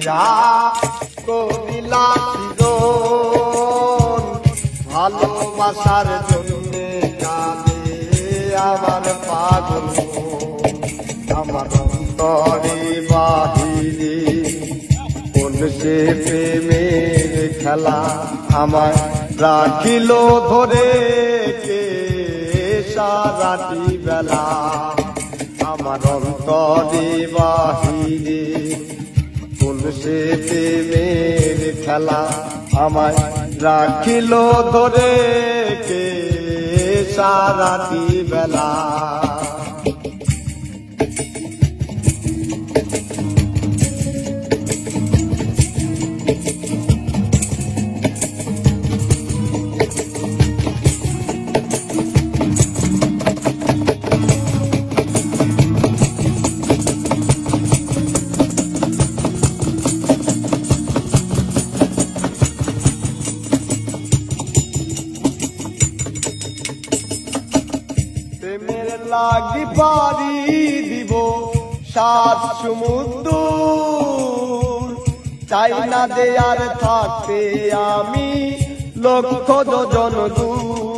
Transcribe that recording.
কইরা করিলা সৃজন ভালোবাসার জন্যে কাঁদে আমার পাগল আমার অন্তরে বাহিরে কোন সে প্রেমের খেলা আমায় রাখিল ধরে কে সারাটি বেলা আমার অন্তরে বাহিরে কোন সে প্রেমের খেলা আমায় রাখিল ধরে কে সারাটি বেলা প্রেমের লাগি পারি দিব সাত সমুদ্র চাই না দেয়ার থাকতে আমি লক্ষ যোজন দূর